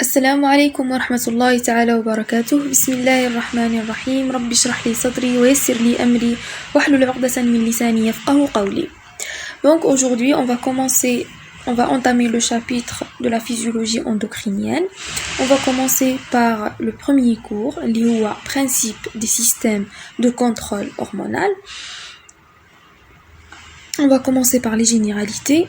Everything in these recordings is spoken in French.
السلام عليكم ورحمة الله تعالى وبركاته. بسم الله الرحمن الرحيم. رب اشرح لي صدري ويسر لي أمري واحلل عقدة من لساني يفقه قولي. Donc aujourd'hui on va entamer le chapitre de la physiologie endocrinienne. On va commencer par le premier cours, اللي هو principe des systèmes de contrôle hormonal. On va commencer par les généralités.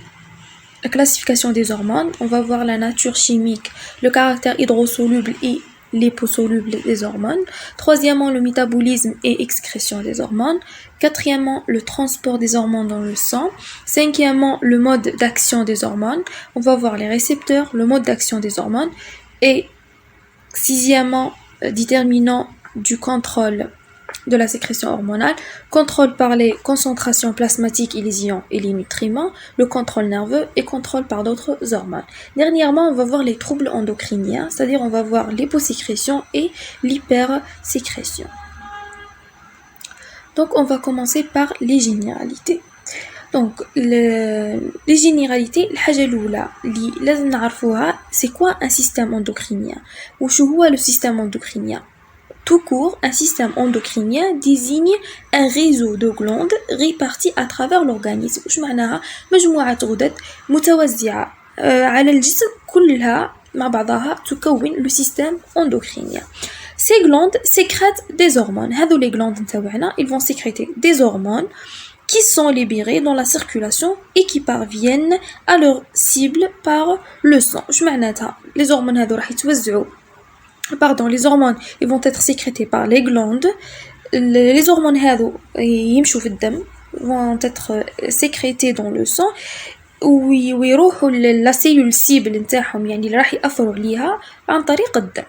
La classification des hormones, on va voir la nature chimique, le caractère hydrosoluble et liposoluble des hormones. Troisièmement, le métabolisme et excrétion des hormones. Quatrièmement, le transport des hormones dans le sang. Cinquièmement, le mode d'action des hormones. On va voir les récepteurs, le mode d'action des hormones. Et sixièmement, déterminant du contrôle de la sécrétion hormonale, contrôle par les concentrations plasmatiques et les ions et les nutriments, le contrôle nerveux et contrôle par d'autres hormones. Dernièrement, on va voir les troubles endocriniens, c'est-à-dire on va voir l'hyposécrétion et l'hypersécrétion. Donc on va commencer par les généralités. Donc les généralités, الحاجة الأولى اللي لازم نعرفوها c'est quoi un système endocrinien وشو هو le système endocrinien. Tout court, un système endocrinien désigne un réseau de glandes réparties à travers l'organisme. وش معناها؟ مجموعة غدد متوزعة على الجسم كلها مع بعضها تكون le système endocrinien. Ces glandes sécrètent des hormones. هذو les glandes نتاوعنا, ils vont sécréter des hormones qui sont libérées dans la circulation et qui parviennent à leur cible par le sang. وش معناتها؟ les hormones هذو راح يتوزعوا les hormones ils vont être sécrétées par les glandes. Les hormones هذو يمشوا في الدم vont être sécrétées dans le sang ويروحوا la cellule cible نتاعهم يعني اللي راح يأثروا عليها عن طريق الدم.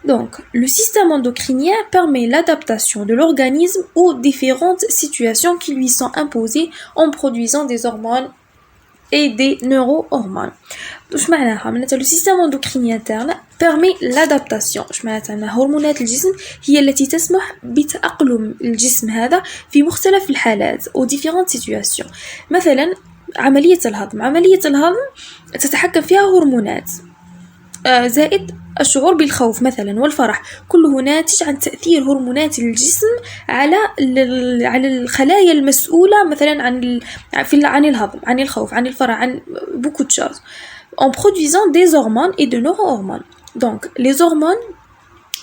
Donc, le système endocrinien permet l'adaptation de l'organisme aux différentes situations qui lui sont imposées en produisant des hormones et des neurohormones. وش معناها؟ معناتها le système endocrinien تاعنا permet l'adaptation. وش معناتها؟ أن هرمونات الجسم هي التي تسمح بتأقلم الجسم هذا في مختلف الحالات aux différentes situations. مثلا عملية الهضم تتحكم فيها هرمونات زائد الشعور بالخوف مثلا والفرح, كله ناتج عن تأثير هرمونات الجسم على الخلايا المسؤولة مثلا عن الهضم, عن الخوف, عن الفرح, عن beaucoup de choses en produisant des hormones et de neurohormones. Donc les hormones,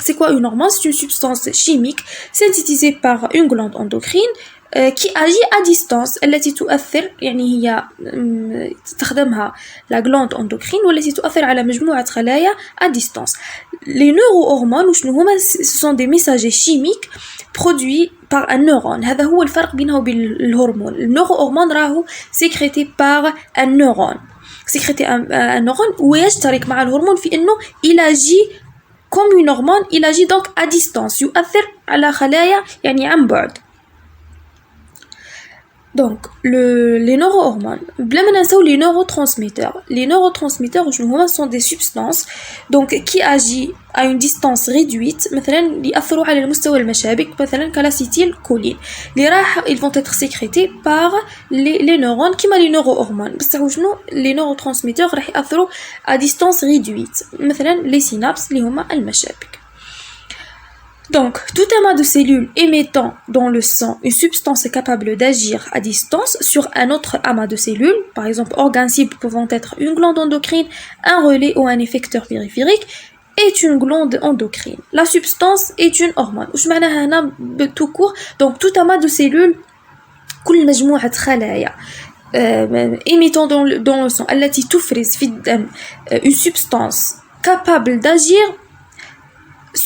c'est quoi une hormone? C'est une substance chimique synthétisée par une glande endocrine qui agit à distance. التي تؤثر يعني هي تستخدمها la glande endocrine والتي تؤثر على مجموعة خلايا à distance. Les neurohormones وشنو هما؟ ce sont des messagers chimiques produits par un neurone. هذا هو الفرق بينه وبين الهرمون. النeurohormone راهو sécrété par un neurone. sécrété un neurone ويشترك مع الهرمون في إنه il agit comme une hormone, il agit donc à distance. يؤثر على خلايا يعني عن بعد. Donc, les neurohormones, بلا ما ننساو les neurotransmetteurs. Les neurotransmetteurs sont des substances donc qui agissent à une distance réduite, مثلا يأثروا على المستوى المشابك مثلا كالاسيتيل-كولين ils vont être sécrétés par les neurones كما les neurohormones. بس شنو les neurotransmetteurs راح يأثروا à distance réduite مثلا les synapses اللي هما المشابك. Donc, tout amas de cellules émettant dans le sang une substance capable d'agir à distance sur un autre amas de cellules, par exemple organes cibles pouvant être une glande endocrine, un relais ou un effecteur périphérique, est une glande endocrine. La substance est une hormone. وش معناها هنا tout court? Donc, tout amas de cellules, كل مجموعة خلايا émettant dans le sang التي تفرز في الدم une substance capable d'agir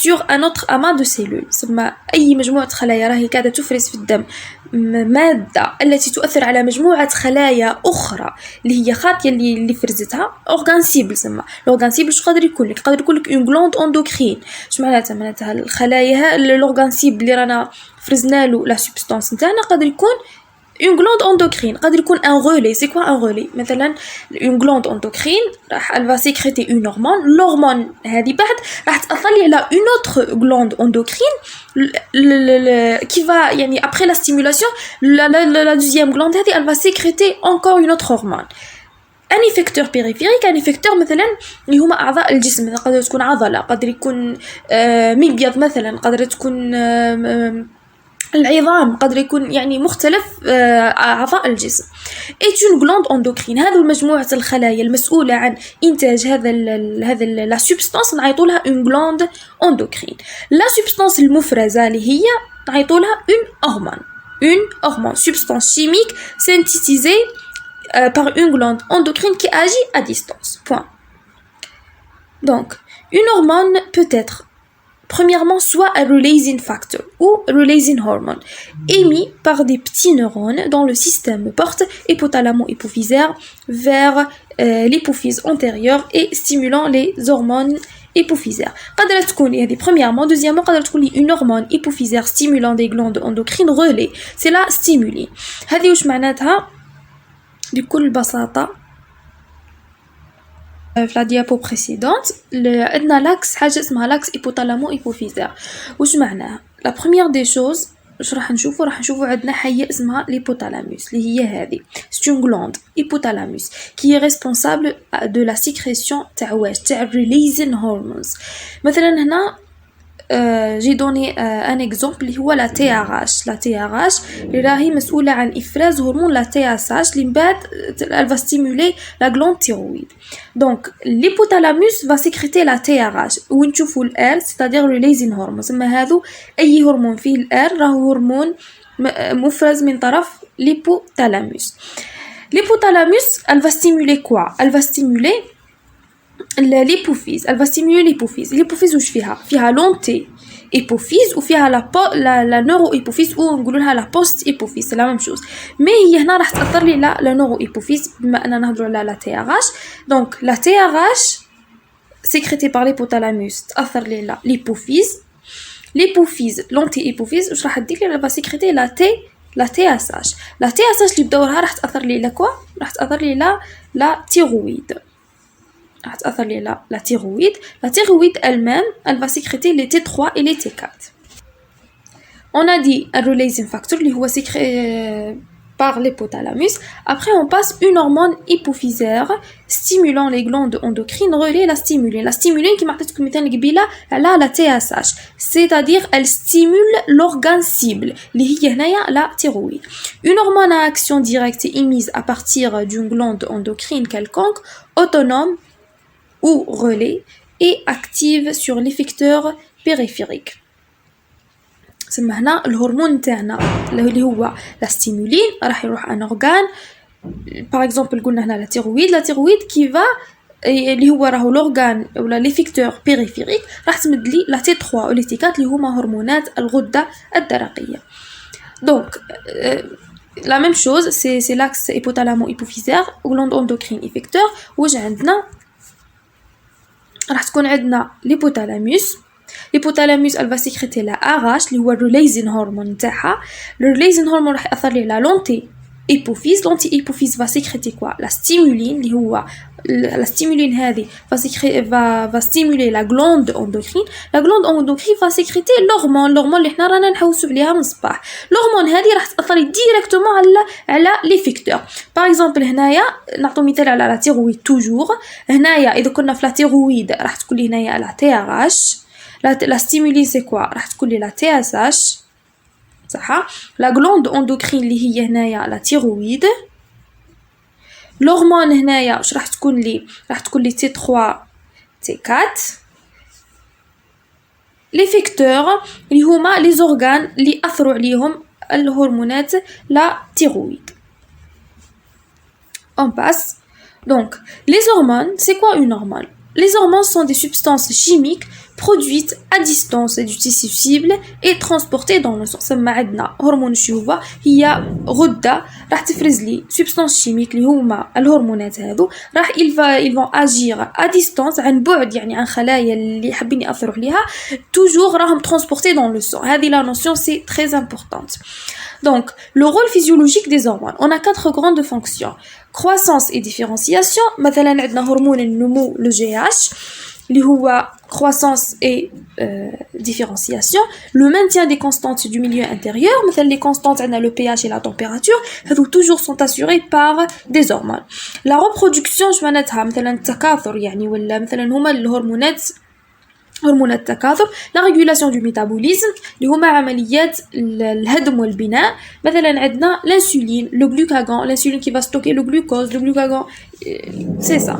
sur un autre amas de cellules. ثم أي مجموعة خلايا راهي قاعدة تفرز في الدم مادة التي تؤثر على مجموعة خلايا أخرى اللي هي خاطية اللي فرزتها organe cible. ثم l'organe cible شو قادر يكون لك une glande endocrine. شو معناتها الخلايا l'organe cible اللي رانا فرزنا له la substance نتاعنا قادر يكون une glande endocrine, قادر يكون un relais. C'est quoi un relais? مثلا une glande endocrine elle va sécréter une hormone. l'hormone هذه بعد راح تأثر على une autre glande endocrine qui va يعني après la stimulation la deuxième glande هذه elle va sécréter encore une autre hormone. ان effecteur périphérique ان effecteur مثلا اللي هما اعضاء الجسم، قادر تكون عضله، قادر يكون مبيض مثلا، قادر تكون العظام، قادر يكون يعني مختلف اعضاء الجسم. est une glande endocrine، هذو مجموعه الخلايا المسؤوله عن انتاج هذا لا سبستانس نعيطوا لها une glande endocrine. لا سبستانس المفرزه اللي هي نعيطوا لها une hormone substance chimique synthétisée par une glande endocrine qui agit à distance. Point. Donc, une hormone peut être premièrement soit un releasing factor ou releasing hormone émis par des petits neurones dont le système porte hypothalamo-hypophysaire vers l'hypophyse antérieure et stimulant les hormones hypophysaire. قادرة تكون لي هذه premièrement. deuxièmement قادرة تكون لي une hormone hypophysaire stimulant des glandes endocrines relais. c'est la stimuli. هذه وش معناتها بكل بساطة؟ في لا ديابو بريسيدونت عندنا لاكس، حاجة اسمها لاكس hypothalamo hypophysaire. وش معناها؟ لا بروميير دي شوز واش راح نشوفوا عندنا حية اسمها l'hypothalamus اللي هي هذه c'est une glande hypothalamus qui est responsable de la sécrétion تاع واش تاع releasing hormones. مثلا هنا j'ai donné un exemple اللي هو la TRH. la TRH اللي راهي مسؤولة عن إفراز هرمون la TSH اللي من بعد elle va stimuler la glande thyroïde. donc l'hypothalamus va sécréter la TRH وين نشوفوا ال c'est-à-dire releasing hormones. اما هذو أي هرمون فيه ال راهو هرمون مفرز من طرف l'hypothalamus. l'hypothalamus elle va stimuler quoi? elle va stimuler l'hypophyse. elle va stimuler l'hypophyse وش فيها لونتي hypophyse وفيها la neurohypophyse ou نقولوا لها la post-hypophyse. c'est la même chose. mais هي هنا راح تأثر لي la neurohypophyse بما أننا نهضروا على la TRH. donc la TRH sécrétée par l'hypothalamus تأثر لي l'hypophyse l'anti-hypophyse وش راح تدير لي؟ va sécréter la TSH. la TSH اللي بدورها راح تأثر لي لكوا؟ راح تأثر لي la thyroïde. راح تأثر لي la thyroïde. la thyroïde elle-même elle va sécréter les T3 et les T4. on a dit un releasing factor اللي هو sécrété par l'hypothalamus. après on passe une hormone hypophysaire stimulant les glandes endocrines relais la stimuline كما عطيتكم مثال قبيله على la TSH c'est-à-dire elle stimule l'organe cible اللي هي هنايا la thyroïde. une hormone à action directe émise à partir d'une glande endocrine quelconque autonome ou relais et active sur l'effecteur périphérique. سما هنا الهرمون تاعنا اللي هو لا ستيمولين راح يروح ان اورغان باغ اكزومبل قلنا هنا لا تيرويد كي فا اللي هو راهو لورغان ولا ليفيكتور بيريفيريك راح تمد لي لا تي 3 و لي تي 4 اللي هما هرمونات الغده الدرقيه. دونك la même chose c'est l'axe hypothalamo-hypophysaire glande endocrine effecteur. واش عندنا؟ راح تكون عندنا l'hypothalamus elle va sécréter la RH اللي هو releasing hormone تاعها. releasing hormone راح يأثر لي la l'anti-hypophyse va sécréter quoi? la stimuline اللي هو la stimuline هذه va stimuler la glande endocrine. la glande endocrine va sécréter l'hormone اللي حنا رانا نحوسوا عليها من الصباح. l'hormone هذه راح تأثر ديريكتومون على l'effecteur. باغ اكزومبل هنايا نعطو مثال على لا تيرويد توجور. هنايا اذا كنا في لا تيرويد راح تكون لي هنايا لا TRH. la stimuli c'est quoi? راح تكون لي لا TSH صح. la glande endocrine اللي هي هنايا لا تيرويد. l'hormone هنايا واش راح تكون لي؟ راح تكون لي T3 T4. l'effecteur اللي هما لي زورغان اللي اثروا عليهم الهرمونات لا تيرويد. on passe. donc les hormones, c'est quoi une hormone? les hormones sont des substances chimiques produites à distance du tissu cible et transportées dans le sang. سما عندنا هرمون الشهوة هي غدة راح تفرز لي substances chimiques اللي هما الهرمونات هذو راح ils vont agir à distance عن بعد يعني عن خلايا اللي حابين يأثروا عليها toujours راهم transportés dans le sang. هذه la notion c'est très importante. donc le rôle physiologique des hormones, on a 4 grandes fonctions: croissance et différenciation. مثلا عندنا هرمون النمو le GH اللي هو croissance et différenciation, le maintien des constantes du milieu intérieur, مثلا les constantes عندنا le pH et la température, هذو toujours sont assurés par des hormones. La reproduction شو معناتها مثلا التكاثر يعني ولا مثلا هما الهرمونات هرمون التكاثر. لا ريغولاسيون دو ميتابوليزم اللي هما عمليات الهضم والبناء. مثلا عندنا l'insuline, le glucagon, l'insuline qui va stocker le glucose, le glucagon, c'est ça.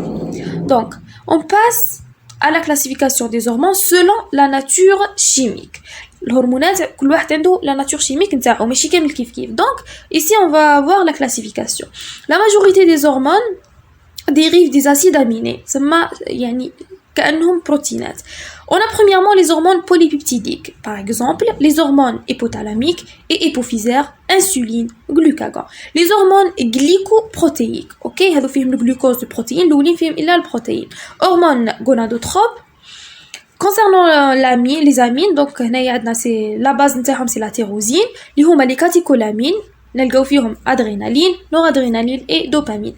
Donc on passe à la classification des hormones selon la nature chimique. الهرمونات كل واحد عنده la nature chimique نتاعو ماشي كامل كيف كيف. Donc ici on va voir la classification. La majorité des hormones dérivent des acides aminés, سما يعني كأنهم بروتينات. On a premièrement les hormones polypeptidiques, par exemple les hormones hypothalamiques et hypophysaires, insuline, glucagon. Les hormones glycoprotéiques, ok, هذو فيهم الجلوكوز البروتين الأولين فيهم إلا البروتين. Hormones gonadotropes. Concernant les amines, donc هنايا عندنا c'est la base نتاعهم c'est la tyrosine اللي هما les catécholamines نلقاو فيهم adrénaline, noradrénaline et dopamine.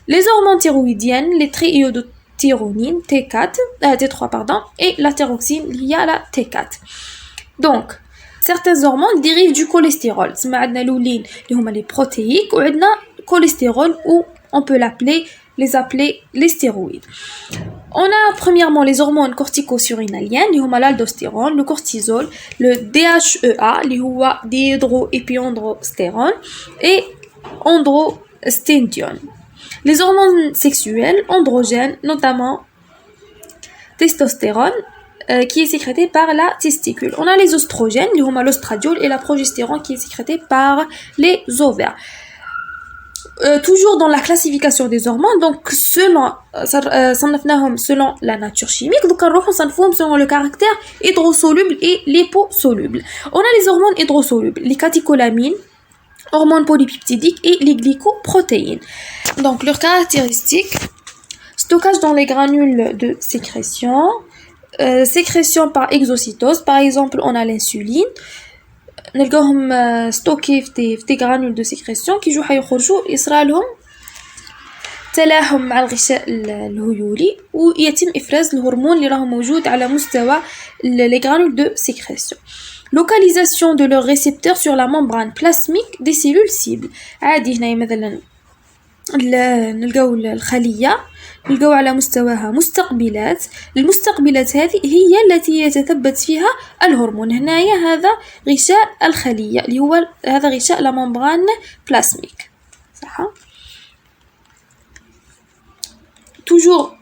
Les hormones thyroïdiennes, les triiodothyronine, T3 pardon, et la thyroxine, il y a la T4. Donc, certaines hormones dérivent du cholestérol. C'est les protéiques ou le cholestérol ou on peut les appeler les stéroïdes. On a premièrement les hormones corticosurinaliennes, l'aldostérone, le cortisol, le DHEA, dihydroépiandrostérone et androstendione. Les hormones sexuelles androgènes, notamment testostérone, qui est sécrétée par la testicule. On a les oestrogènes, l'ostradiol et la progestérone qui est sécrétée par les ovaires. Toujours dans la classification des hormones, donc selon la nature chimique, donc selon le caractère hydrosoluble et liposoluble. On a les hormones hydrosolubles, les catécholamines, hormones polypeptidiques et les glycoprotéines. Donc leurs caractéristiques: stockage dans les granules de sécrétion, sécrétion par exocytose. Par exemple, on a l'insuline, نلقاهم ستوكي في des granules de sécrétion كي يجوا حيخرجوا يصرى لهم تلاحم مع الغشاء الهيولي ويتم إفراز الهرمون اللي راه موجود على مستوى les granules de sécrétion. Localisation de leurs récepteurs sur la membrane plasmique des cellules cibles. عادي هنا مثلا نلقاو الخلية نلقاو على مستواها مستقبلات. المستقبلات هذه هي التي يتثبت فيها الهرمون. هنايا هذا غشاء الخلية اللي هو هذا غشاء la membrane plasmique. صح. Toujours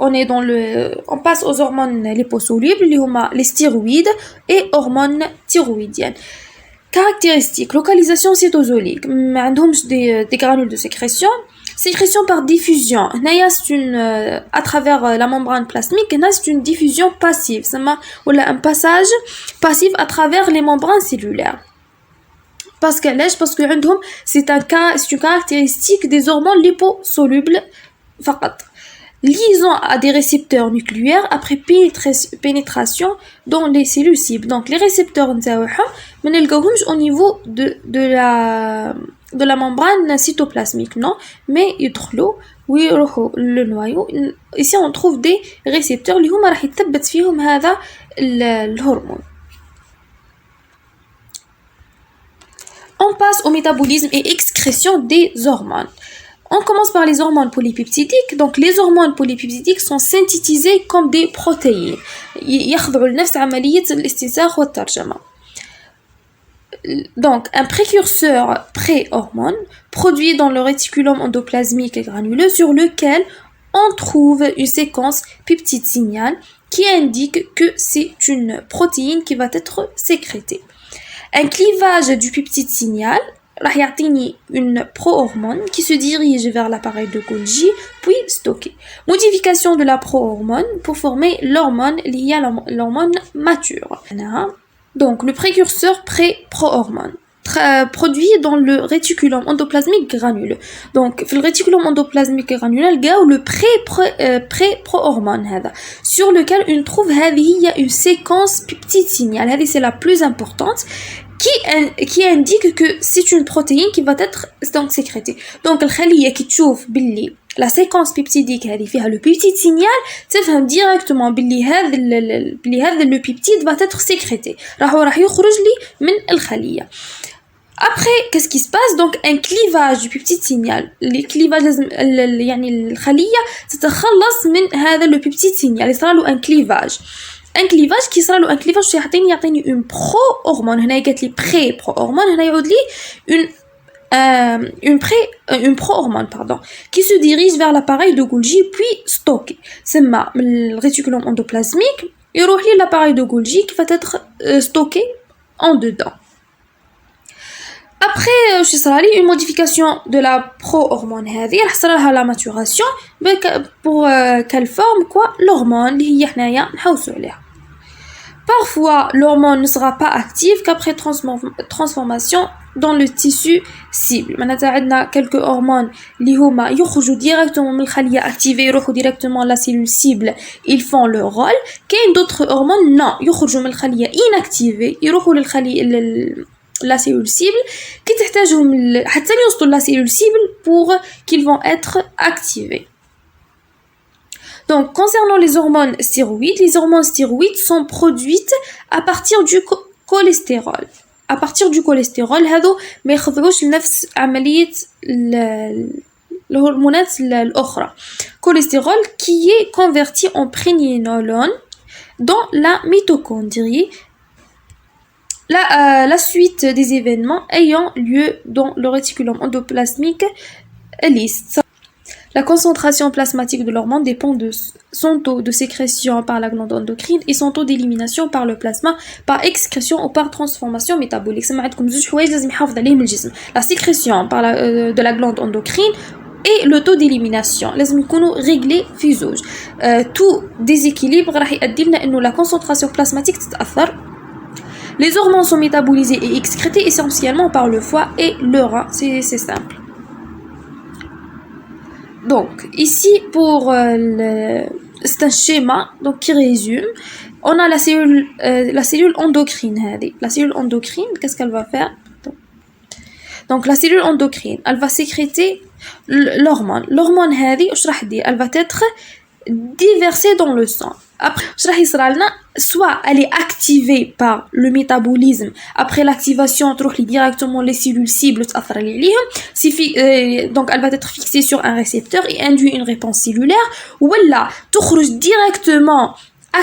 on passe aux hormones liposolubles اللي هما les stéroïdes et hormones thyroïdiennes. Caractéristiques: localisation cytosolique, ما عندهمش des granules de sécrétion. Sécrétion par diffusion, c'est à travers la membrane plasmique, c'est une diffusion passive, ou un passage passif à travers les membranes cellulaires. Parce que c'est une caractéristique des hormones liposolubles. Liaison à des récepteurs nucléaires après pénétration dans les cellules cibles. Donc les récepteurs au niveau de la membrane cytoplasmique, non, mais le noyau. Ici on trouve des récepteurs اللي هما راح يتثبت فيهم هذا الهرمون. On passe au métabolisme et excrétion des hormones. On commence par les hormones polypeptidiques. Donc les hormones polypeptidiques sont synthétisées comme des protéines. يخضعوا لنفس عملية الاستنساخ والترجمة. Donc un précurseur pré-hormone produit dans le réticulum endoplasmique et granuleux sur lequel on trouve une séquence peptide signal qui indique que c'est une protéine qui va être sécrétée. Un clivage du peptide signal راح يعطيني une prohormone qui se dirige vers l'appareil de Golgi puis stocké. Modification de la prohormone pour former l'hormone liée à l'hormone mature. Donc le précurseur pré-prohormone produit dans le réticulum endoplasmique granuleux. Donc في الريتيكولوم endoplasmique granuleux لقاو le pré-prohormone هذا sur lequel on trouve هذه هي une séquence peptide signal. هذه c'est la plus importante qui indique que c'est une protéine qui va être donc sécrétée. Donc الخلية كي تشوف باللي la séquence peptidique هذه فيها le peptide signal تفهم directement باللي هذا le peptide va être sécrété راح يخرج لي من الخلية. Après, qu'est-ce qui se passe? Donc, un clivage du peptide signal. Les clivages, يعني الخلية تتخلص من هذا le peptide signal. يصير له un clivage. Un clivage qui sera un clivage يعطيني une pro-hormone. هنا قالت لي pré-pro-hormone. هنا يعود لي une pro-hormone, pardon, qui se dirige vers l'appareil de Golgi puis stocké. C'est le réticulum endoplasmique. يروح لي l'appareil de Golgi qui va être stocké en dedans. Après, je serai une modification de la pro-hormone هذه راح تصير لها la maturation pour quelle forme quoi l'hormone اللي هي حنايا نحوسوا عليها. Parfois, l'hormone ne sera pas active qu'après transformation dans le tissu cible. معناتها عندنا quelques hormones اللي هما يخرجوا directement من الخلية activés يروحوا directement la cellule cible, ils font leur rôle. كاين d'autres hormones non يخرجوا من الخلية inactivés يروحوا للخلية la cellule cible qui تحتاجهم حتى يوصلوا la cellule cible pour qu'ils vont être activés. Donc, concernant les hormones stéroïdes sont produites à partir du cholestérol. À partir du cholestérol, هذو ما يخضعوش لنفس عملية الهرمونات الأخرى. Cholestérol qui est converti en pregnénolone dans la mitochondrie. La suite des événements ayant lieu dans le réticulum endoplasmique lisse. La concentration plasmatique de l'hormone dépend de son taux de sécrétion par la glande endocrine et son taux d'élimination par le plasma par excrétion ou par transformation métabolique. La sécrétion de la glande endocrine et le taux d'élimination لازم يكونوا réglés في زوج. Tout déséquilibre راح يؤدي لنا إنه la concentration plasmatique تتأثر. Les hormones sont métabolisées et excrétées essentiellement par le foie et le rein. C'est simple. Donc, ici, pour c'est un schéma donc, qui résume. On a la cellule endocrine. La cellule endocrine, qu'est-ce qu'elle va faire? Donc, la cellule endocrine, elle va sécréter l'hormone. L'hormone, elle va être déversée dans le sang. Après, soit elle est activée par le métabolisme. Après l'activation, on trouve directement les cellules cibles. Donc, elle va être fixée sur un récepteur et induit une réponse cellulaire. Ou là, تخرج directement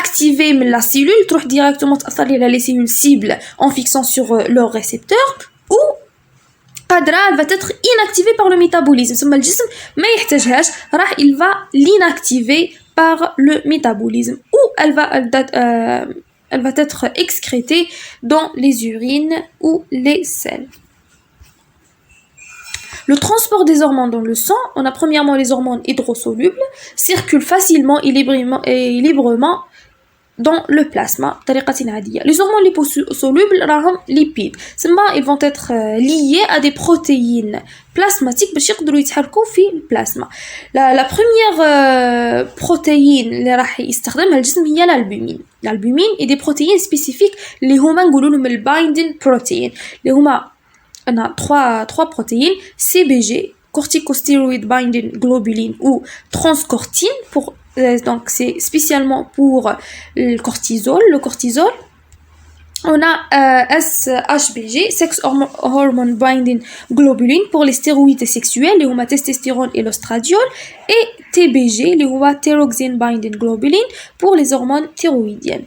activée mais la cellule, trouve directement les cellules cibles en fixant sur leur récepteur. Ou elle va être inactivée par le métabolisme. Il va l'inactiver par le métabolisme ou elle va être excrétée dans les urines ou les selles. Le transport des hormones dans le sang, on a premièrement les hormones hydrosolubles, circulent facilement et librement dans le plasma. Les hormones liposolubles, lipides, ils vont être liés à des protéines plasmatiques باش يقدروا يتحركوا في البلازما. La première protéine اللي راح يستخدمها الجسم هي l'albumine. L'albumine est des protéines spécifiques اللي هما نقولوا لهم البايندين بروتين اللي هما أنا trois protéines CBG corticosteroid binding globulin ou transcortine pour donc c'est spécialement pour le cortisol. On a SHBG, Sex Hormone Binding Globulin, pour les stéroïdes sexuels, les homa testostérone et l'ostradiol, et TBG, les homa Thyroxine Binding Globulin, pour les hormones thyroïdiennes.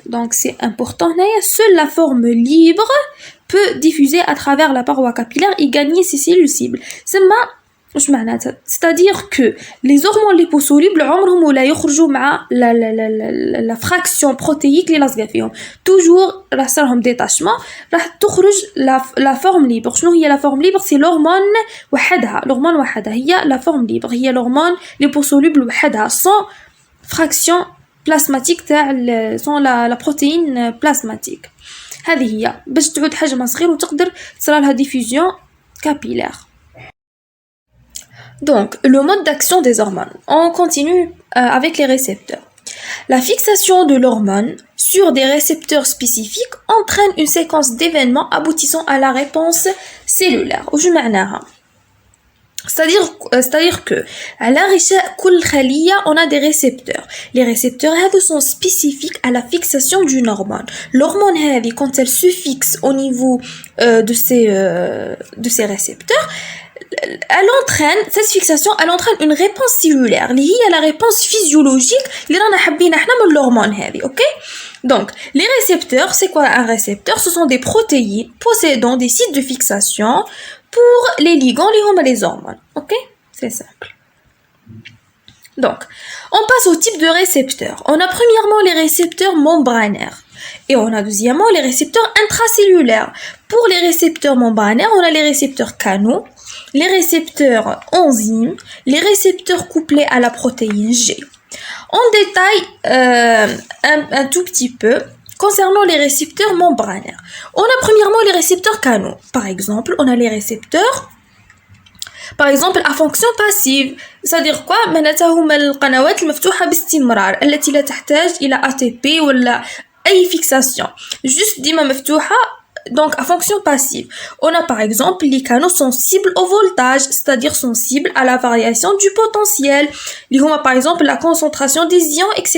Donc c'est important, seule la forme libre peut diffuser à travers la paroi capillaire et gagner ses cellules cibles. C'est-à-dire que les hormones liposolubles عمرهم ولا يخرجوا مع la fraction protéique اللي لاصقه فيهم. Toujours راح صارهم détachement راح تخرج la forme libre. شنو هي la forme libre? C'est l'hormone وحدها. هي la forme libre. هي l'hormone liposoluble وحدها sans fraction plasmatique sans la protéine plasmatique. هذه هي باش تعود حجمها صغير وتقدر تصير لها diffusion capillaire. Donc, le mode d'action des hormones. On continue avec les récepteurs. La fixation de l'hormone sur des récepteurs spécifiques entraîne une séquence d'événements aboutissant à la réponse cellulaire. C'est-à-dire que à l'arrichage كل خلية on a des récepteurs. Les récepteurs sont spécifiques à la fixation d'une hormone. L'hormone quand elle se fixe au niveau de ces récepteurs, cette fixation elle entraîne une réponse cellulaire اللي هي la réponse physiologique اللي رانا حابين احنا من l'hormone هذه. OK? Donc, les récepteurs, c'est quoi un récepteur? Ce sont des protéines possédant des sites de fixation pour les ligands, les hormones. Ok? C'est simple. Donc, on passe au type de récepteurs. On a premièrement les récepteurs membranaires. Et on a deuxièmement les récepteurs intracellulaires. Pour les récepteurs membranaires, on a les récepteurs canaux, les récepteurs enzymes, les récepteurs couplés à la protéine G. On détaille un tout petit peu concernant les récepteurs membranaires. On a premièrement les récepteurs canaux. Par exemple, on a les récepteurs à fonction passive. C'est-à-dire quoi؟ معناتها هما القنوات المفتوحة باستمرار التي لا تحتاج إلى ATP ولا أي fixation. Juste ديما مفتوحة. Donc, à fonction passive, on a par exemple les canaux sensibles au voltage, c'est-à-dire sensibles à la variation du potentiel. Par exemple, la concentration des ions, etc.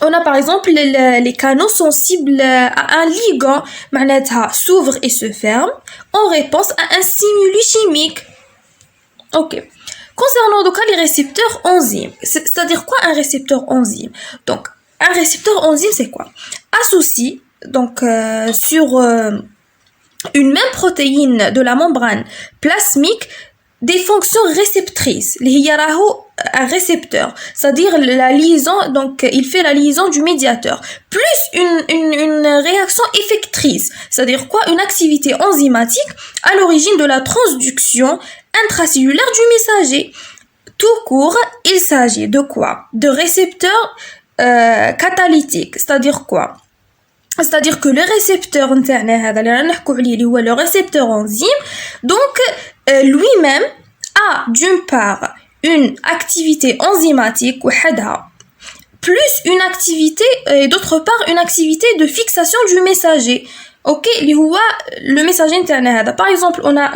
On a par exemple les canaux sensibles à un ligand, معناتها s'ouvre et se ferme en réponse à un stimuli chimique. Ok. Concernant donc les récepteurs enzymes, c'est-à-dire quoi un récepteur enzyme? Donc, un récepteur enzyme, c'est quoi? Associe sur une même protéine de la membrane plasmique des fonctions réceptrices. Un récepteur, c'est-à-dire la liaison, donc il fait la liaison du médiateur, plus une réaction effectrice, c'est-à-dire quoi? Une activité enzymatique à l'origine de la transduction intracellulaire du messager. Tout court, il s'agit de quoi? De récepteurs catalytiques, c'est-à-dire quoi? C'est-à-dire que le récepteur le récepteur enzyme, donc lui-même a d'une part une activité enzymatique plus une activité et d'autre part une activité de fixation du messager. OK, le messager interne. Par exemple, on a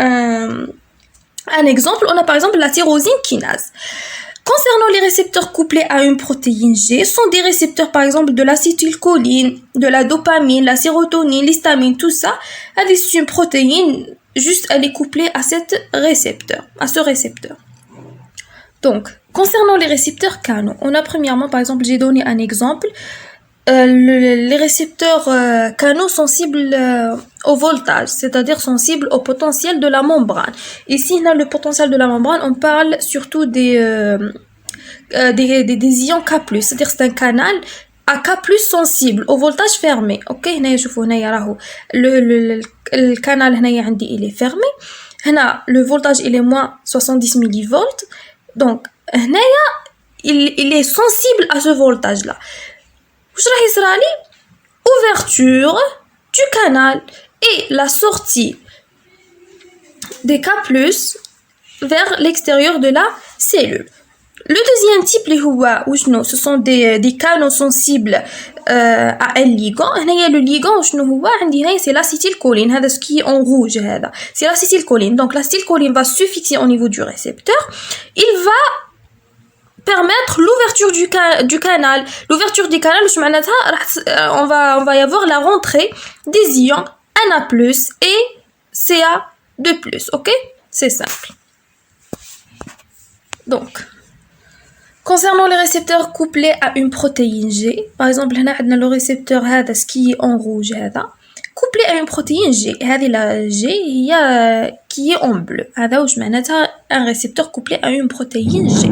un exemple, on a par exemple la tyrosine kinase. Concernant les récepteurs couplés à une protéine G, ce sont des récepteurs par exemple de l'acétylcholine, de la dopamine, la sérotonine, l'histamine, tout ça. C'est une protéine, juste elle est couplée à ce récepteur. Donc, concernant les récepteurs canaux, on a premièrement par exemple, j'ai donné un exemple, les récepteurs canaux sensibles au voltage, c'est-à-dire sensibles au potentiel de la membrane. Ici, là, le potentiel de la membrane, on parle surtout des ions K+, c'est-à-dire c'est un canal à K+ sensible au voltage fermé. OK, هنا شوفوا هنا راهو le canal هنا عندي il est fermé. هنا le voltage il est moins 70 millivolts. Donc هنا il est sensible à ce voltage là. واش راح يصرالي؟ ouverture du canal et la sortie des K+ vers l'extérieur de la cellule. Le deuxième type ce sont des canaux sensibles à un ligand. Le ligand c'est l'acétylcholine, c'est ce qui est en rouge, c'est l'acétylcholine. Donc l'acétylcholine va se fixer au niveau du récepteur. Il va permettre l'ouverture du canal. L'ouverture du canal, on va y avoir la rentrée des ions Na+ et Ca2+. OK? C'est simple. Donc, concernant les récepteurs couplés à une protéine G, par exemple, on a le récepteur ce qui est en rouge, couplé à une protéine G. La G qui est en bleu. Un récepteur couplé à une protéine G.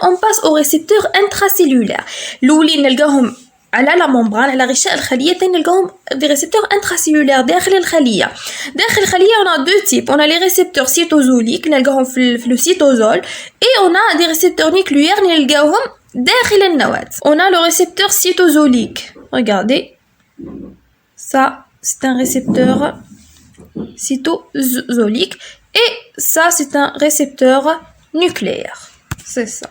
On passe aux récepteurs intracellulaires. على la membrane, على غشاء الخلية نلقاهم des récepteurs intracellulaires داخل الخلية. داخل الخلية on a deux types. On a les récepteurs cytosoliques نلقاهم في le cytosol et on a des récepteurs nucléaires نلقاهم داخل النواة. On a le récepteur cytosolique. Regardez. Ça, c'est un récepteur cytosolique et ça, c'est un récepteur nucléaire. C'est ça.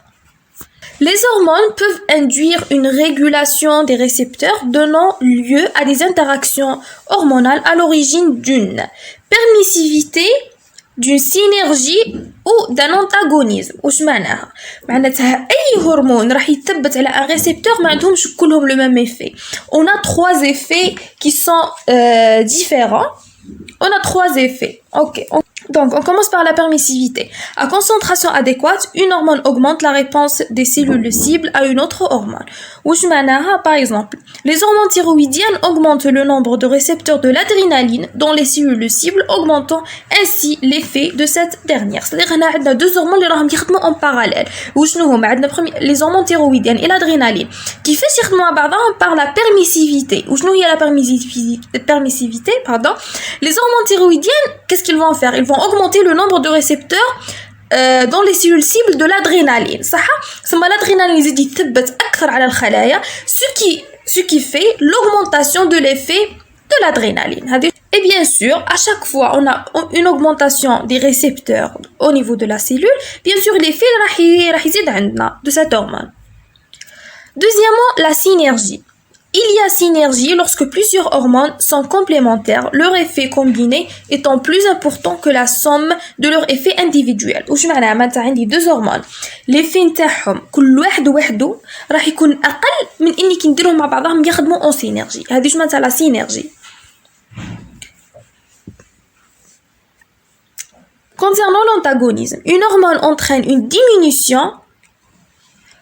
Les hormones peuvent induire une régulation des récepteurs donnant lieu à des interactions hormonales à l'origine d'une permissivité d'une synergie ou d'un antagonisme. واش معناها؟ معناتها أي هرمون راح يثبت على un récepteur ما عندهمش كلهم le même effet. On a trois effets qui sont différents. On a trois effets. Ok. Donc, on commence par la permissivité. À concentration adéquate, une hormone augmente la réponse des cellules cibles à une autre hormone. Ouch manaha, par exemple, les hormones thyroïdiennes augmentent le nombre de récepteurs de l'adrénaline dans les cellules cibles, augmentant ainsi l'effet de cette dernière. C'est-à-dire qu'on a deux hormones qui sont en parallèle. Ouch nous, les hormones thyroïdiennes et l'adrénaline qui fait certainement par la permissivité. Ouch nous, il y a la permissivité, pardon. Les hormones thyroïdiennes, qu'est-ce qu'ils vont faire? Ils vont augmenter le nombre de récepteurs dans les cellules cibles de l'adrénaline. صح؟ ثم l'adrénaline يزيد يثبت أكثر على الخلايا, ce qui fait l'augmentation de l'effet de l'adrénaline. Et bien sûr, à chaque fois on a une augmentation des récepteurs au niveau de la cellule, bien sûr l'effet راح يزيد عندنا de cette hormone. Deuxièmement, la synergie. Il y a synergie lorsque plusieurs hormones sont complémentaires, leur effet combiné étant plus important que la somme de leur effet individuel. وش معناها؟ معناتها عندي deux hormones, l'effet نتاعهم كل واحد وحده راح يكون أقل من إني كي نديرهم مع بعضهم يخدموا en synergie. هذه وش معناتها la synergie. Concernant l'antagonisme, une hormone entraîne une diminution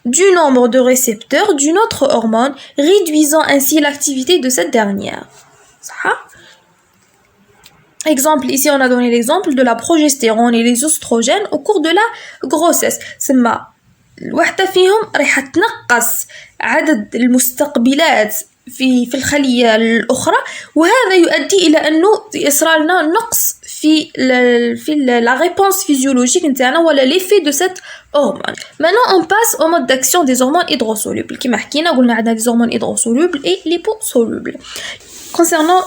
du nombre de récepteurs d'une autre hormone, réduisant ainsi l'activité de cette dernière. Exemple, ici on a donné l'exemple de la progestérone et les oestrogènes au cours de la grossesse. سما الوحدة فيهم راح تنقص عدد المستقبلات في الخلية الأخرى, وهذا يؤدي إلى أنه يصير لنا نقص في la réponse physiologique نتاعنا ولا l'effet de cette hormone. Maintenant on passe au mode d'action des hormones hydrosolubles. كما حكينا قلنا عندنا des hormones hydrosolubles et liposolubles. Concernant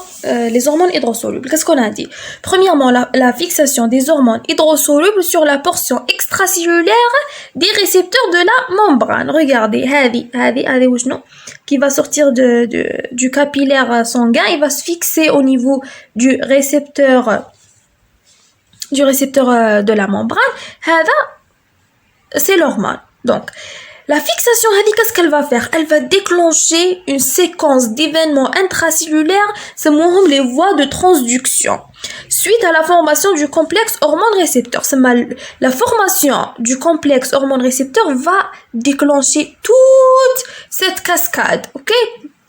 les hormones hydrosolubles, qu'est-ce qu'on a dit? Premièrement, la fixation des hormones hydrosolubles sur la portion extracellulaire des récepteurs de la membrane. Regardez, qui va sortir du capillaire sanguin, il va se fixer au niveau du récepteur de la membrane. C'est l'hormone. Donc, la fixation, qu'est-ce qu'elle va faire? Elle va déclencher une séquence d'événements intracellulaires, c'est les voies de transduction. Suite à la formation du complexe hormone-récepteur, la formation du complexe hormone-récepteur va déclencher toute cette cascade, ok?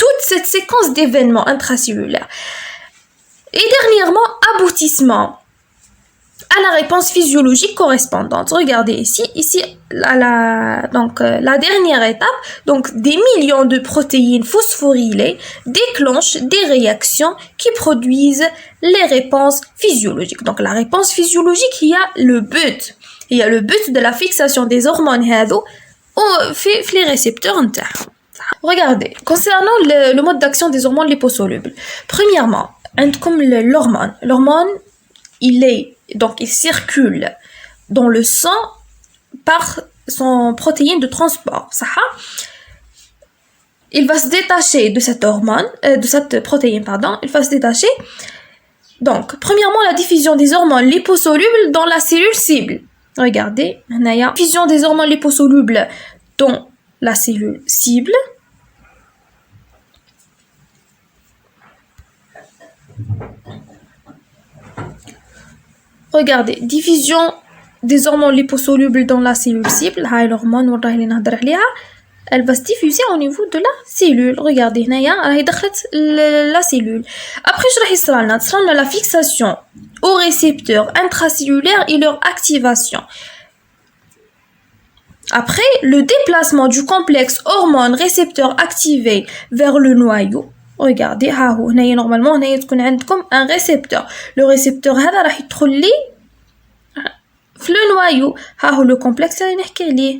Toute cette séquence d'événements intracellulaires. Et dernièrement, aboutissement à la réponse physiologique correspondante. Regardez ici la dernière étape, donc des millions de protéines phosphorylées déclenchent des réactions qui produisent les réponses physiologiques. Donc la réponse physiologique, il y a le but de la fixation des hormones fait les récepteurs internes. Regardez, concernant le mode d'action des hormones liposolubles. Premièrement, comme l'hormone, il circule dans le sang par son protéine de transport. Il va se détacher de cette protéine, il va se détacher. Donc, premièrement, la diffusion des hormones liposolubles dans la cellule cible. Regardez, il y a diffusion des hormones liposolubles dans la cellule cible. Regardez, diffusion des hormones liposolubles dans la cellule cible. Elle va se diffuser au niveau de la cellule. Regardez, la cellule. Après, je vais la fixation aux récepteurs intracellulaires et leur activation. Après, le déplacement du complexe hormone-récepteur activé vers le noyau. Regardez, normalement on a comme un récepteur. Le récepteur هذا راح يدخل لي في le noyau. le complexe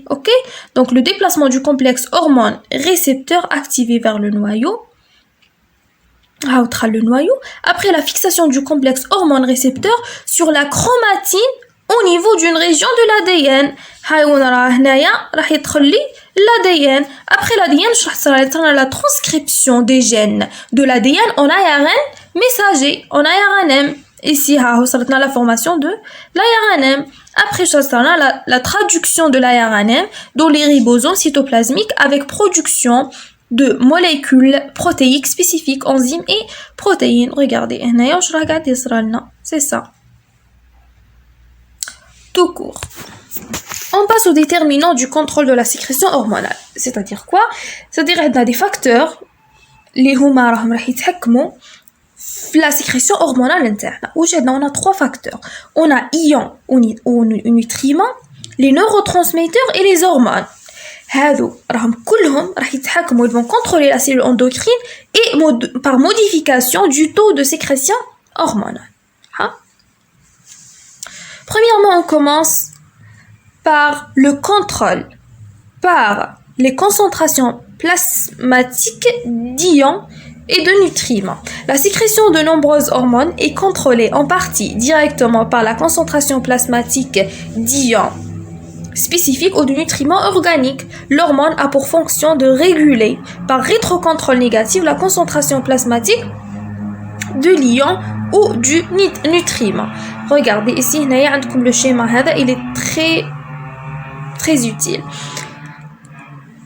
OK? Donc le déplacement du complexe hormone récepteur activé vers le noyau. le noyau. Après la fixation du complexe hormone récepteur sur la chromatine au niveau d'une région de l'ADN. راح يدخل لي l'ADN. Après l'ADN, la transcription des gènes de l'ADN en ARN messager, en ARNM. ici وصلتنا la formation de l'ARNM. Après ça, la traduction de l'ARNM dans les ribosomes cytoplasmiques avec production de molécules protéiques spécifiques, enzymes et protéines. Regardez, c'est ça. Tout court. On passe aux déterminants du contrôle de la sécrétion hormonale. C'est-à-dire quoi? C'est-à-dire qu'on a des facteurs اللي هما راهم راح يتحكموا في la sécrétion hormonale interne. On a trois facteurs. On a ions ou nutriments, les neurotransmetteurs et les hormones. هادو راهم كلهم راح يتحكموا, ils vont contrôler la cellule endocrine et par modification du taux de sécrétion hormonale. Premièrement, on commence par le contrôle par les concentrations plasmatiques d'ions et de nutriments. La sécrétion de nombreuses hormones est contrôlée en partie directement par la concentration plasmatique d'ions spécifiques ou de nutriments organiques. L'hormone a pour fonction de réguler par rétrocontrôle négatif la concentration plasmatique de l'ion ou du nutriment. Regardez ici, le schéma, il est très utile.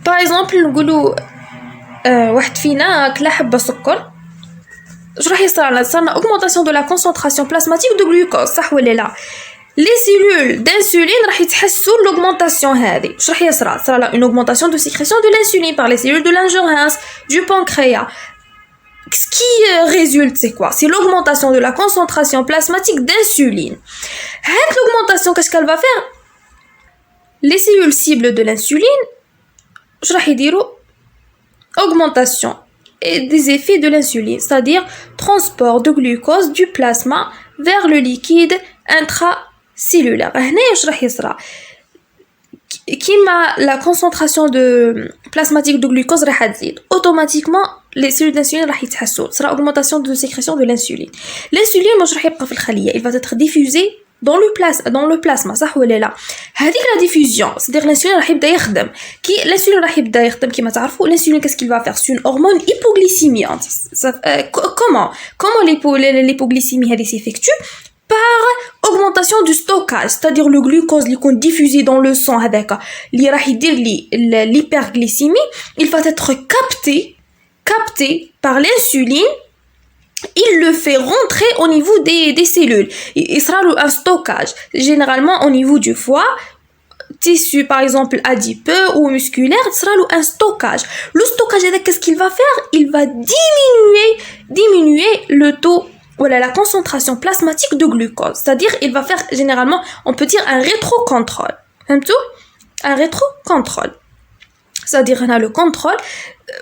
Par exemple, نقولوا واحد فينا كلا حبة سكر, اش راح يصير لنا augmentation de la concentration plasmatique de glucose, صح ولا لا؟ les cellules d'insuline راح يتحسوا l'augmentation هذه. اش راح يصير؟ صار لا une augmentation de sécrétion de l'insuline par les cellules de l'ingérence du pancréas. Ce qui résulte, c'est quoi? C'est l'augmentation de la concentration plasmatique d'insuline. Cette l'augmentation, qu'est-ce qu'elle va faire? Les cellules cibles de l'insuline, je vais dire augmentation et des effets de l'insuline, c'est-à-dire transport de glucose du plasma vers le liquide intracellulaire. La concentration de plasmatique de glucose automatiquement les cellules d'insuline sera augmentation de sécrétion de l'insuline. L'insuline il va être diffusé dans le plasma, صح ولا لا؟ هذيك la diffusion, c'est-à-dire l'insuline راح يبدا يخدم. l'insuline راح يبدا يخدم كما تعرفوا. l'insuline qu'est-ce qu'il va faire? C'est une hormone hypoglycémiante. Comment l'hypoglycémie elle s'effectue? Par augmentation du stockage, c'est-à-dire le glucose qui est diffusé dans le sang avec l'hyperglycémie, il va être capté par l'insuline. Il le fait rentrer au niveau des cellules. Il sera un stockage, généralement au niveau du foie, tissu par exemple adipeux ou musculaire, il sera un stockage. Le stockage, qu'est-ce qu'il va faire? Il va diminuer le taux, voilà, la concentration plasmatique de glucose. C'est-à-dire, il va faire généralement, on peut dire un rétrocontrôle. Un rétrocontrôle. C'est-à-dire, on a le contrôle.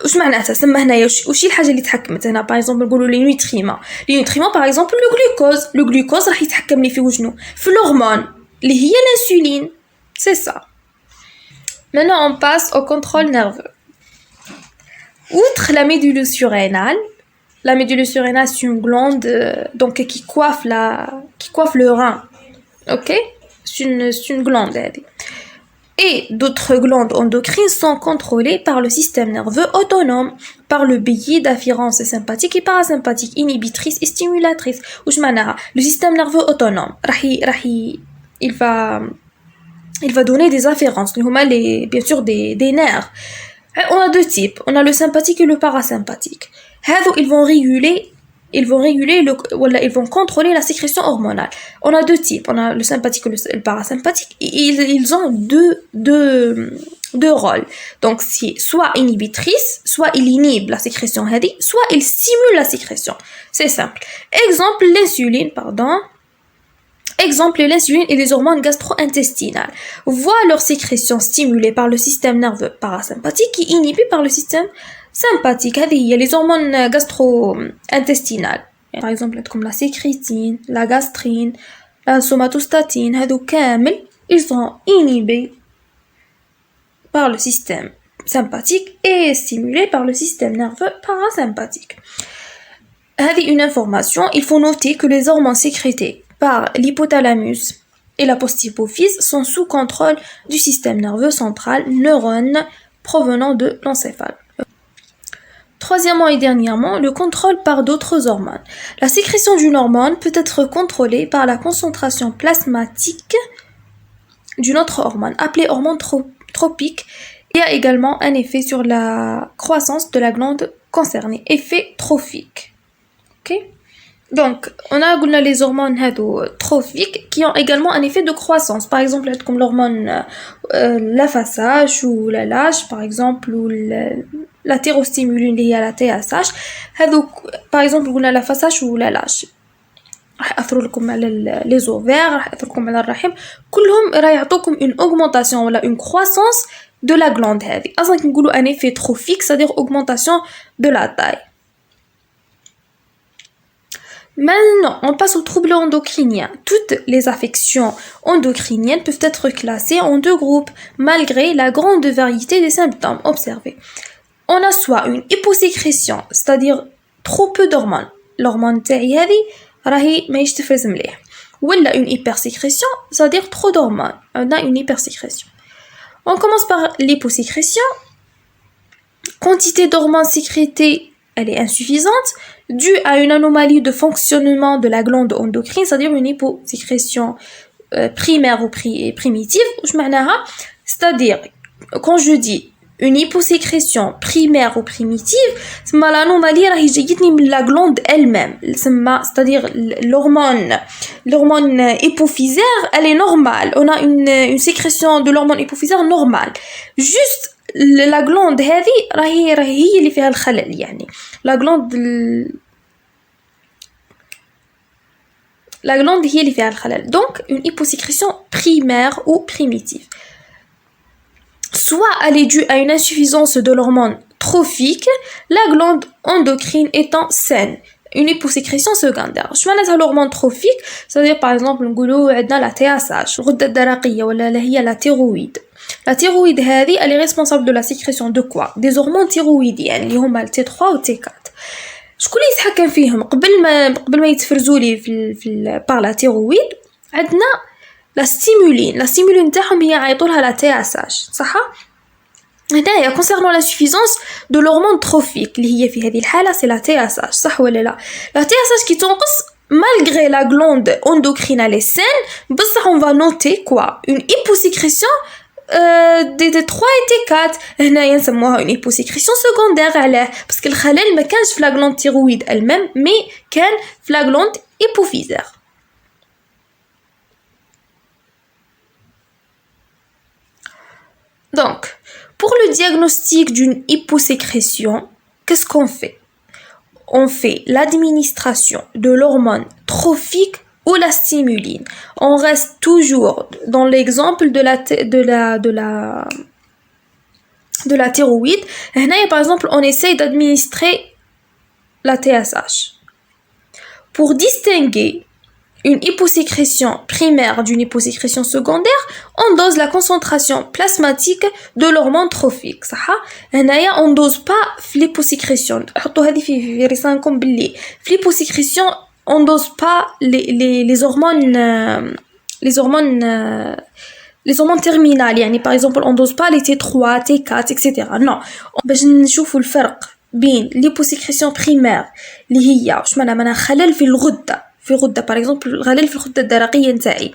واش معناتها سما هنايا وش الحاجه اللي تحكمت هنا؟ باغ اكزومبل نقولوا لي نوتريمون باغ اكزومبل لو غلوكوز راح يتحكم لي في وجنو في الهرمون اللي هي l'insuline. C'est ça. Maintenant on passe au contrôle nerveux. Outre la médule surrénale, c'est une glande donc qui coiffe le rein. OK? C'est une glande. Et d'autres glandes endocrines sont contrôlées par le système nerveux autonome, par le biais d'afférences sympathiques et parasympathiques, inhibitrices et stimulatrices. Le système nerveux autonome, il va donner des afférences, bien sûr des nerfs. On a deux types, on a le sympathique et le parasympathique. Ils vont contrôler la sécrétion hormonale. On a deux types, on a le sympathique et le parasympathique. Ils ont deux rôles. Donc, c'est soit inhibitrice, soit il inhibe la sécrétion, soit il stimule la sécrétion. C'est simple. Exemple, l'insuline et les hormones gastro-intestinales voient leur sécrétion stimulée par le système nerveux parasympathique et inhibée par le système sympathique. Il y a les hormones gastro-intestinales. Par exemple, comme la sécrétine, la gastrine, la somatostatine. Ils sont inhibés par le système sympathique et stimulés par le système nerveux parasympathique. Une information, il faut noter que les hormones sécrétées par l'hypothalamus et la posthypophyse sont sous contrôle du système nerveux central, neurones provenant de l'encéphale. Troisièmement et dernièrement, le contrôle par d'autres hormones. La sécrétion d'une hormone peut être contrôlée par la concentration plasmatique d'une autre hormone, appelée hormone tropique, et a également un effet sur la croissance de la glande concernée, effet trophique. Ok? Donc, on a les hormones trophiques qui ont également un effet de croissance. Par exemple, comme l'hormone la FSH ou la LH, par exemple, ou la thyrostimuline liée à la TSH. Par exemple, on a la FSH ou la LH. راح يأثروا لكم على les ovaires, راح يأثروا لكم على الرحم. كلهم راح يعطوكم une augmentation ولا une croissance de la glande هذه. أصلاً كنقولوا un effet trophique, c'est-à-dire augmentation de la taille. Maintenant, on passe aux troubles endocriniens. Toutes les affections endocriniennes peuvent être classées en deux groupes, malgré la grande variété des symptômes observés. On a soit une hyposécrétion, c'est-à-dire trop peu d'hormones. L'hormone تاعي هذه راهي ماهيش تفرز مليح. ولا une hypersécrétion, c'est-à-dire trop d'hormones. On a une hypersécrétion. On commence par l'hyposécrétion. Quantité d'hormones sécrétées, elle est insuffisante, due à une anomalie de fonctionnement de la glande endocrine, c'est-à-dire une hyposécrétion primaire ou primitive. C'est-à-dire, quand je dis une hyposécrétion primaire ou primitive, c'est l'anomalie راهي جايتني من la glande elle-même. C'est-à-dire l'hormone hypophysaire, elle est normale. On a une sécrétion de l'hormone hypophysaire normale. Juste la glande هذه راهي هي اللي فيها الخلل يعني. La glande هي اللي فيها الخلل. Donc une hyposécrétion primaire ou primitive. Soit elle est due à une insuffisance de l'hormone trophique, la glande endocrine étant saine. Une hyposécrétion secondaire. شو معناتها l'hormone trophique? C'est-à-dire par exemple نقولوا عندنا la TSH, الغدة الدرقية ولا هي la thyroïde. La thyroïde هذه elle est responsable de la sécrétion de quoi? Des hormones thyroïdiennes اللي هما le T3 و T4. شكون اللي يتحكم فيهم قبل ما يتفرزوا لي في par la thyroïde؟ عندنا la stimuline تاعهم هي عيطوا لها la TSH صح؟ هنايا concernant l'insuffisance de l'hormone trophique اللي هي في هذه الحالة c'est la TSH صح ولا لا؟ la TSH كي تنقص malgré la glande endocrine elle est saine, بصح on va noter quoi? Une hyposécrétion des T3 et T4. هنايا نسموها une hyposécrétion secondaire علاه parce que الخلل ما كانش في la glande thyroïde elle-même mais كان في la glande hypophysaire. Donc, pour le diagnostic d'une hyposécrétion, qu'est-ce qu'on fait? On fait l'administration de l'hormone trophique ou la stimuline. On reste toujours dans l'exemple de la thyroïde. Par exemple, on essaye d'administrer la TSH. Pour distinguer une hyposécrétion primaire d'une hyposécrétion secondaire, on dose la concentration plasmatique de l'hormone trophique. On dose pas l'hyposécrétion. L'hyposécrétion, on dose pas les hormones terminales. يعني par exemple, on dose pas les T3, T4, etc. Non. باش نشوفوا الفرق بين l'hyposécrétion primaire اللي هي معناها خلل في الغدة par exemple خلل في الغدة الدرقية نتاعي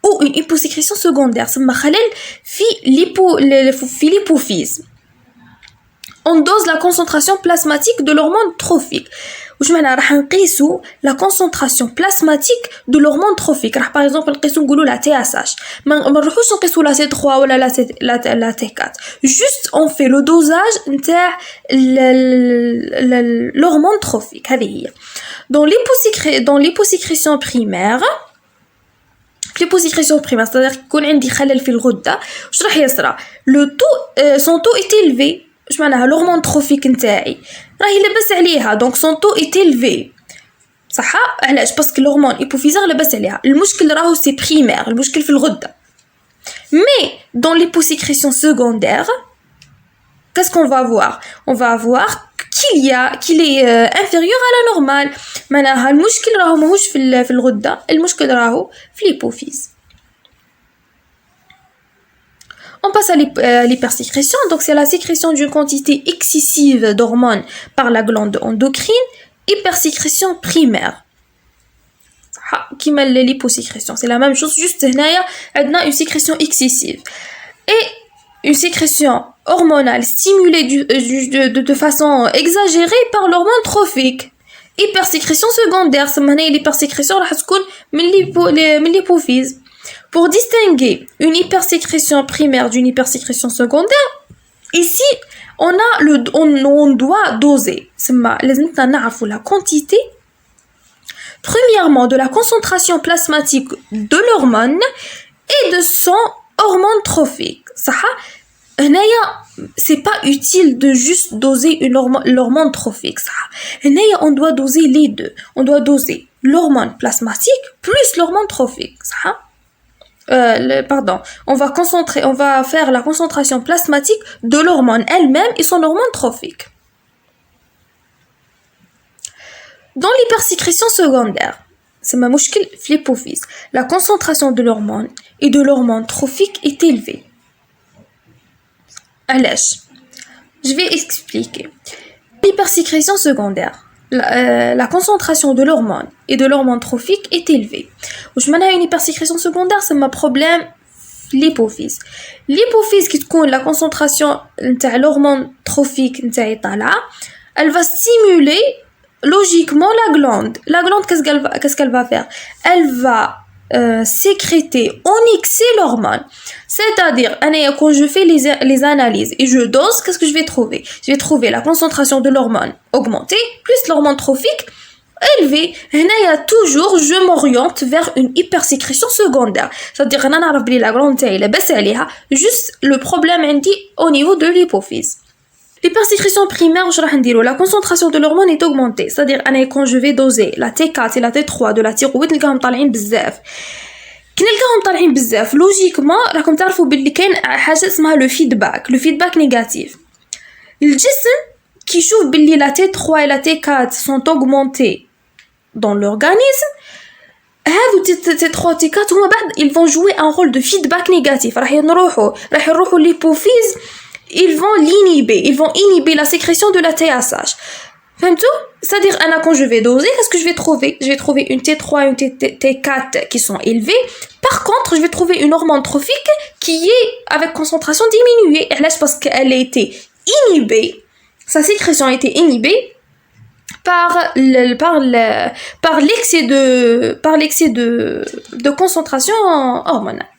ou une hyposécrétion secondaire ثم خلل في l'hypophyse. On dose la concentration plasmatique de l'hormone trophique. واش معناها راح نقيسوا la concentration plasmatique de l'hormone trophique. راح par exemple نقيسوا نقولوا la TSH. ما نروحوش نقيسوا la T3 ولا la T4. Juste on fait le dosage نتاع l'hormone trophique. هذه هي. Dans l'hyposécrétion primaire, c'est-à-dire يكون عندي خلل في الغدة, واش راح يصرى? Son taux est élevé. واش معناها l'hormone trophique نتاعي راهي لاباس عليها, donc son taux est élevé. صح؟ علاش؟ باسكو l'hormone hypophysaire لاباس عليها. المشكل راهو سي primaire, المشكل في الغدة. Mais dans l'hyposécrétion secondaire, qu'est-ce qu'on va voir? On va voir qu'il est inférieur à la normale. معناها المشكل راهو ماهوش في الغدة, المشكل راهو في l'hypophyse. On passe à l'hypersécrétion. Donc, c'est la sécrétion d'une quantité excessive d'hormones par la glande endocrine. Hypersécrétion primaire. Qui mêle l'hyposécrétion. C'est la même chose, juste on a une sécrétion excessive. Et une sécrétion hormonale stimulée de façon exagérée par l'hormone trophique. Hypersécrétion secondaire. C'est l'hypersécrétion من l'hypophyse. Pour distinguer une hypersécrétion primaire d'une hypersécrétion secondaire, ici, on doit doser. لازم نعرفوا la quantité, premièrement, de la concentration plasmatique de l'hormone et de son hormone trophique. C'est pas utile de juste doser l'hormone trophique. On doit doser les deux. On doit doser l'hormone plasmatique plus l'hormone trophique. On va faire la concentration plasmatique de l'hormone elle-même et son hormone trophique. Dans l'hypersécrétion secondaire, c'est ma مشكل في l'hypophyse. La concentration de l'hormone et de l'hormone trophique est élevée. علاش? Je vais expliquer. L'hypersécrétion secondaire. La concentration de l'hormone et de l'hormone trophique est élevée. واش معناها une hypersécrétion secondaire? C'est un problème l'hypophyse. L'hypophyse qui تكون la concentration نتاع l'hormone trophique نتاعي طالعه, elle va stimuler logiquement la glande. La glande, qu'est-ce qu'elle va faire? Elle va sécréter en excès l'hormone. C'est-à-dire, quand je fais les analyses et je dose, qu'est-ce que je vais trouver? Je vais trouver la concentration de l'hormone augmentée, plus l'hormone trophique élevée. Toujours, je m'oriente vers une hypersécrétion secondaire. C'est-à-dire, la glande, juste le problème au niveau de l'hypophyse. L'hypersécrétion primaire, la concentration de l'hormone est augmentée. C'est-à-dire, quand je vais doser la T4 et la T3 de la thyroïde, نلقاهم طالعين بزاف. كي نلقاهم طالعين بزاف, logiquement, راكم تعرفوا باللي كاين حاجة اسمها le feedback négatif. الجسم كي يشوف باللي la T3 et la T4 sont augmentées dans l'organisme, هادو T3 T4 هما بعد ils vont jouer un rôle de feedback négatif. راح يروحوا l'hypophyse. Ils vont inhiber la sécrétion de la TSH. C'est-à-dire, quand je vais doser, qu'est-ce que je vais trouver? Je vais trouver une T3 et une T4 qui sont élevées. Par contre, je vais trouver une hormone trophique qui est avec concentration diminuée. Et là, c'est parce qu'elle a été inhibée. Sa sécrétion a été inhibée par l'excès de concentration hormonale.